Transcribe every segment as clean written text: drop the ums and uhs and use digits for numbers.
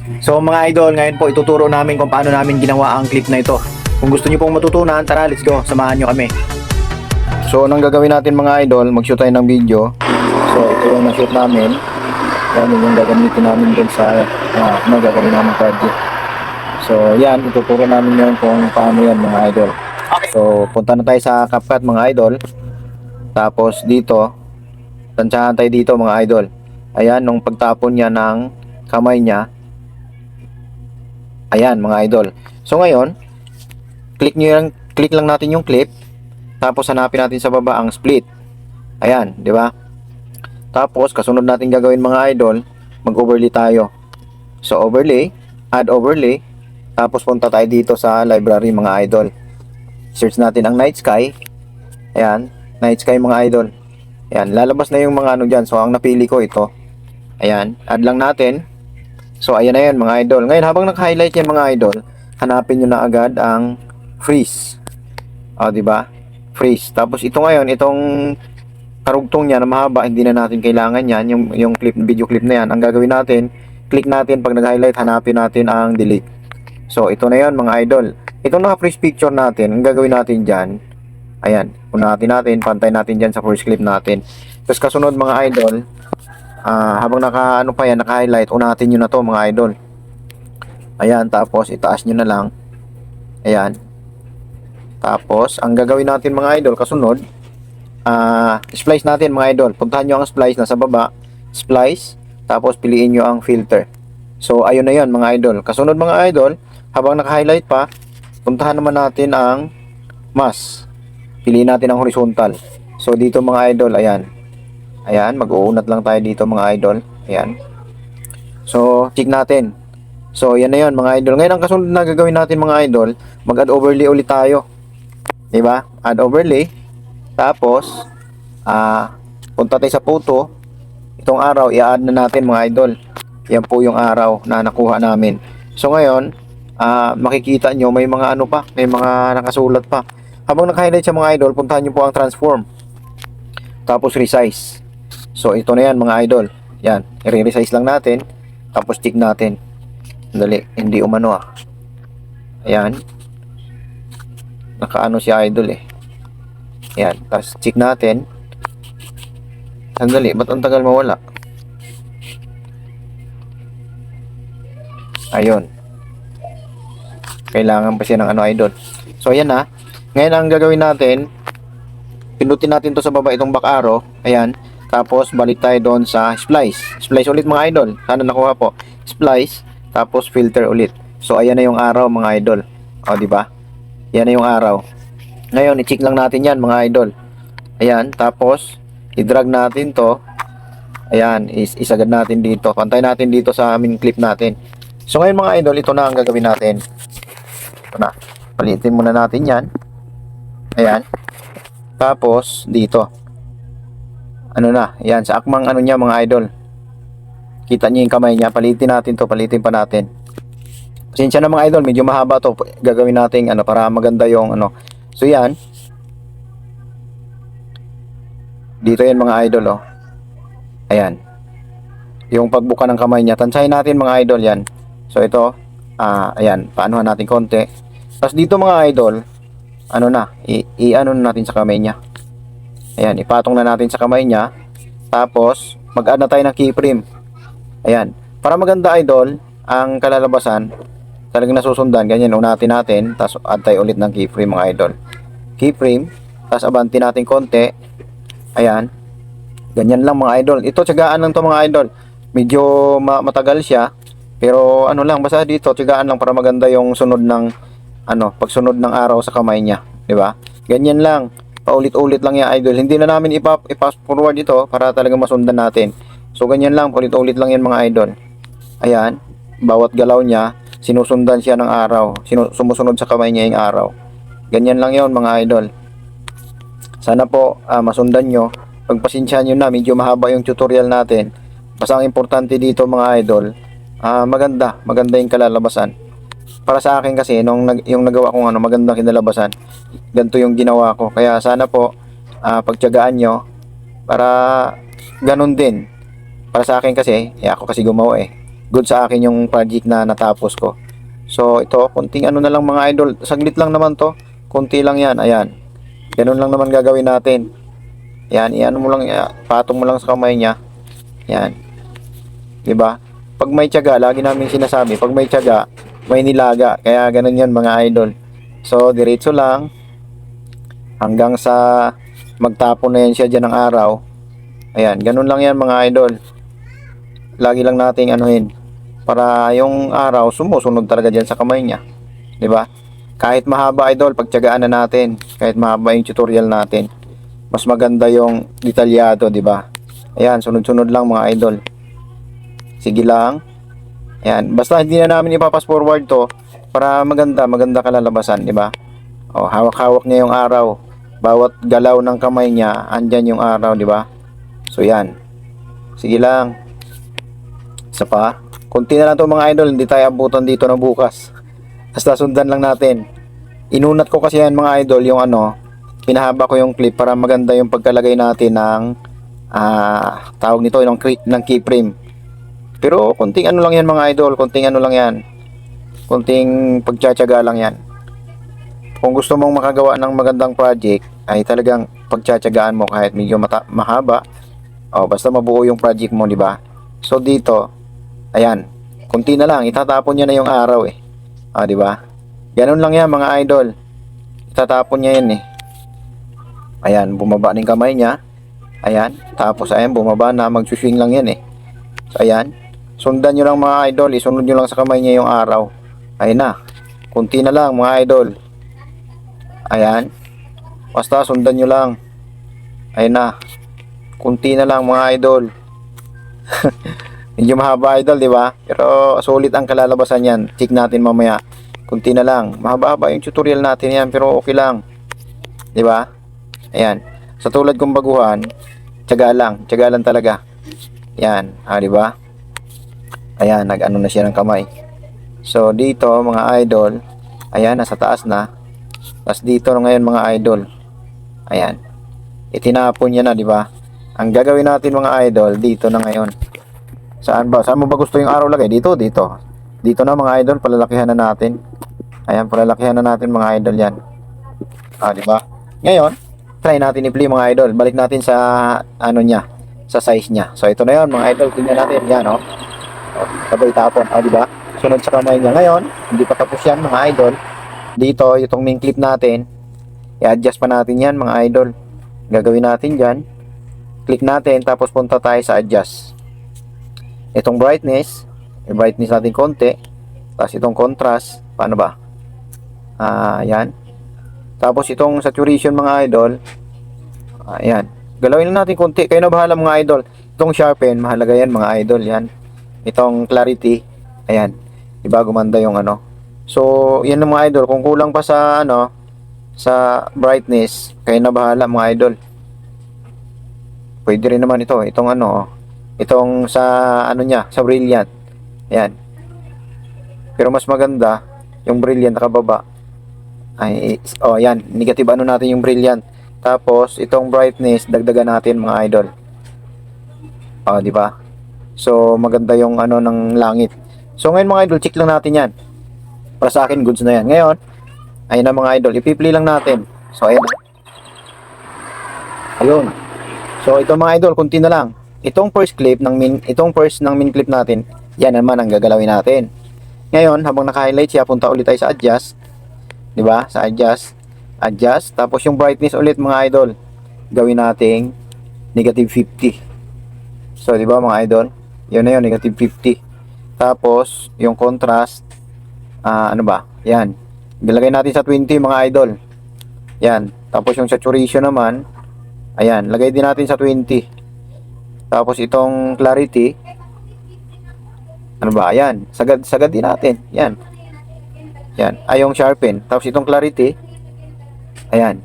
So mga idol, ngayon po ituturo namin kung paano namin ginawa ang clip na ito. Kung gusto niyo pong matutunan, tara let's go, samahan niyo kami. So anong gagawin natin mga idol, mag-shoot tayo ng video. So ito yung na-shoot namin. Yan yung gagamitin namin dun sa gagawin namin project. So yan, ituturo namin yun kung paano yan mga idol. So punta na tayo sa CapCut mga idol. Tapos dito, tansyahan tayo dito mga idol. Ayan, nung pagtapon niya ng kamay niya. Ayan mga idol. So ngayon, click lang natin yung clip. Tapos hanapin natin sa baba ang split. Ayan, di ba? Tapos kasunod natin gagawin mga idol, mag-overlay tayo. So overlay, add overlay. Tapos punta tayo dito sa library mga idol. Search natin ang night sky. Ayan, night sky mga idol. Ayan, lalabas na yung mga ano dyan. So ang napili ko ito. Ayan, add lang natin. So ayan na yan mga idol. Ngayon habang naka-highlight yan mga idol, hanapin nyo na agad ang freeze. O diba? Freeze. Tapos ito ngayon, itong karugtong niya na mahaba, hindi na natin kailangan yan. Yung clip, video clip na yan. Ang gagawin natin, click natin pag nag-highlight, hanapin natin ang delete. So ito na yan mga idol. Itong naka-freeze picture natin, ang gagawin natin dyan, ayan, unahin natin, pantay natin dyan sa first clip natin. Tapos kasunod mga idol, habang naka-highlight, unahin nyo na to mga idol. Ayan, tapos itaas nyo na lang. Ayan. Tapos, ang gagawin natin mga idol, kasunod, splice natin mga idol. Puntahan nyo ang splice, nasa baba, splice, tapos piliin nyo ang filter. So, ayun na yan mga idol. Kasunod mga idol, habang naka-highlight pa, puntahan naman natin ang mask. Piliin natin ang horizontal. So, dito mga idol, ayan. Ayan, mag-uunat lang tayo dito mga idol. Ayan. So, check natin. So, yan na yan mga idol. Ngayon, ang kasunod na gagawin natin mga idol, mag-add overlay ulit tayo. Diba? Add overlay. Tapos, punta tayo sa photo. Itong araw, i-add na natin mga idol. Yan po yung araw na nakuha namin. So, ngayon, makikita nyo, may mga ano pa, may mga nakasulat pa. Habang naka-highlight sa mga idol, puntahan nyo po ang transform. Tapos, resize. So, ito na yan mga idol. Yan, i-resize lang natin. Tapos, tick natin. Dali, hindi umano Ayan. Nakaano si idol eh. Ayan, tapos check natin. Sandali, ba't ang tagal mawala? Ayun. Kailangan pa siya ng ano idol. So ayan na. Ngayon ang gagawin natin, pindutin natin to sa baba itong back arrow. Ayan. Tapos balik tayo doon sa splice. Splice ulit mga idol. Sana nakuha po. Splice, tapos filter ulit. So ayan na yung araw mga idol. O di ba? Yan na yung araw. Ngayon, i-check lang natin yan mga idol. Ayan, tapos i-drag natin to. Ayan, isagad natin dito. Pantay natin dito sa aming clip natin. So ngayon mga idol, ito na ang gagawin natin. Ito na. Palitin muna natin yan. Ayan. Tapos dito. Ano na? Ayan, sa akmang ano niya mga idol. Kita niyo yung kamay niya. Palitin natin to. Palitin pa natin. Pasensya na mga idol, medyo mahaba to. Gagawin natin ano para maganda yung ano. So yan. Dito yan mga idol Ayan. Yung pagbuka ng kamay niya. Tansahin natin mga idol yan. So ito, ayan, paanuhan natin konti. Tapos dito mga idol, ano na, i-ano na natin sa kamay niya. Ayan, ipatong na natin sa kamay niya. Tapos, mag-add na tayo ng keyframe. Ayan. Para maganda idol, ang kalalabasan, talagang nasusundan, ganyan, unatin natin, tapos add tayo ulit ng keyframe mga idol. Keyframe, tapos abanti natin konti. Ayan. Ganyan lang mga idol. Ito, tiyagaan lang to mga idol. Medyo matagal siya. Pero ano lang, basta dito, tiyagaan lang para maganda yung sunod ng, pagsunod ng araw sa kamay niya. Diba? Ganyan lang. Paulit-ulit lang yan idol. Hindi na namin i-fast forward ito para talaga masundan natin. So ganyan lang, paulit-ulit lang yan mga idol. Ayan. Bawat galaw niya, sinusundan siya ng araw. Sumusunod sa kamay niya yung araw. Ganyan lang yon mga idol. Sana po masundan nyo. Pagpasensyahan nyo na, medyo mahaba yung tutorial natin. Basta ang importante dito mga idol, maganda yung kalalabasan. Para sa akin kasi, yung nagawa kong magandang kinalabasan, ganito yung ginawa ko. Kaya sana po, pagtiyagaan nyo, para ganun din. Para sa akin kasi, ako kasi gumawa good sa akin yung project na natapos ko. So ito, konting ano na lang mga idol, saglit lang naman to, konti lang yan, ayan, ganun lang naman gagawin natin. Yan, iyan mo lang, patong mo lang sa kamay niya. Yan, 'di ba? Pag may tiyaga, lagi namin sinasabi, pag may tiyaga, may nilaga. Kaya ganun 'yan mga idol. So diretso lang hanggang sa magtapon na yan siya diyan ng araw. Ayan, ganun lang 'yan mga idol. Lagi lang nating anuhin para yung araw sumusunod talaga diyan sa kamay niya, 'di ba? Kahit mahaba idol, pagtiyagaan na natin. Kahit mahaba yung tutorial natin, mas maganda yung detalyado, 'di ba? Ayan, sunod-sunod lang mga idol. Sige lang. Ayan, basta hindi na namin ipapas forward to para maganda kalalabasan, di ba? O, hawak-hawak niya yung araw. Bawat galaw ng kamay niya, andyan yung araw, di ba? So, yan. Sige lang. Isa pa. Kunti na lang to mga idol, hindi tayo abutan dito na bukas. Basta sundan lang natin. Inunat ko kasi yan mga idol, yung ano, pinahaba ko yung clip para maganda yung pagkalagay natin ng tawag nito, ng keyframe. Pero konting ano lang yan mga idol, konting ano lang yan, konting pagtsatsaga lang yan. Kung gusto mong makagawa ng magandang project, ay talagang pagtsatsagaan mo kahit medyo mahaba, o basta mabuo yung project mo, di ba? So dito, ayan, konti na lang, itatapon niya na yung araw eh. Di ba? Ganun lang yan mga idol. Itatapon niya yan eh. Ayan, bumaba ng kamay niya. Ayan, tapos ayan, bumaba na, magsuswing lang yan eh. So ayan, sundan nyo lang mga idol, isunod nyo lang sa kamay niya yung araw. Ayun na, kunti na lang mga idol. Ayan, basta sundan nyo lang. Ayun na, kunti na lang mga idol. Medyo mahaba idol, di ba? Pero sulit ang kalalabasan yan. Check natin mamaya. Kunti na lang, mahaba-haba yung tutorial natin yan, pero okay lang, di ba? Ayan, sa tulad kong baguhan, tiyaga lang talaga. Yan, di ba? Ayan, nag-ano na siya ng kamay. So dito mga idol, ayan, nasa taas na. Tapos dito ngayon mga idol, ayan, itinapon niya na, di ba? Ang gagawin natin mga idol, dito na ngayon. Saan ba? Saan mo ba gusto yung araw lagay? Dito. Dito na mga idol, palalakihan na natin. Ayan, palalakihan na natin mga idol yan. Di ba? Ngayon, try natin i-play mga idol. Balik natin sa ano niya, sa size niya. So ito na yon mga idol, tingnan natin yan, oh. Sabay tapon, di ba? Sunod sa kamay niya. Ngayon, hindi pa tapos yan mga idol. Dito, itong main clip natin, i-adjust pa natin yan mga idol. Gagawin natin dyan, click natin, tapos punta tayo sa adjust. Itong brightness, i-brightness natin konti. Tapos itong contrast, paano ba? Yan. Tapos itong saturation mga idol, ayan, galawin lang natin konti. Kayo na bahala mga idol. Itong sharpen, mahalaga yan mga idol, yan. Itong clarity, ayan, diba gumanda yung ano. So yan ang mga idol, kung kulang pa sa ano, sa brightness, kayo na bahala mga idol. Pwede rin naman itong ano, itong sa ano niya, sa brilliant, ayan. Pero mas maganda yung brilliant nakababa. Ay, yan, negative ano natin yung brilliant. Tapos itong brightness dagdagan natin mga idol. Di ba? So maganda yung ano ng langit. So ngayon mga idol, check lang natin yan. Para sa akin goods na yan. Ngayon, ayun na mga idol, ipi-play lang natin. So ayun. Ayun. So ito mga idol, kunti na lang. Itong first clip ng main clip natin, yan naman ang gagalawin natin. Ngayon, habang naka-highlight siya, punta ulit tayo sa adjust. 'Di ba? Sa adjust, tapos yung brightness ulit mga idol, gawin nating -50. So 'di ba mga idol? Yun na yun, -50. Tapos yung contrast, ano ba? Yan. Ilagay natin sa 20 mga idol. Yan. Tapos yung saturation naman, ayan, lagay din natin sa 20. Tapos itong clarity, ano ba? Ayan, sagad din natin. Yan. Yan, ay yung sharpen. Tapos itong clarity, ayan.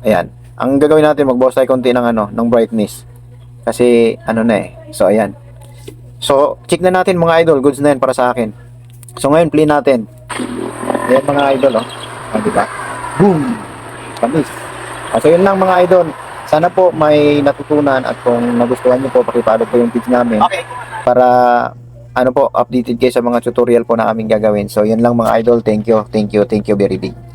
Ayan. Ang gagawin natin, magbawas tayo konti ng ano, ng brightness. Kasi ano na eh. So ayan. So check na natin mga idol, goods na yan para sa akin. So ngayon play natin. Ayan mga idol, oh. Diba? Boom. Tamis. So yun lang mga idol. Sana po may natutunan, at kung nagustuhan niyo po, pakipollow po yung page namin. Okay. Para ano po, updated kayo sa mga tutorial po na aming gagawin. So, yun lang mga idol. Thank you very big.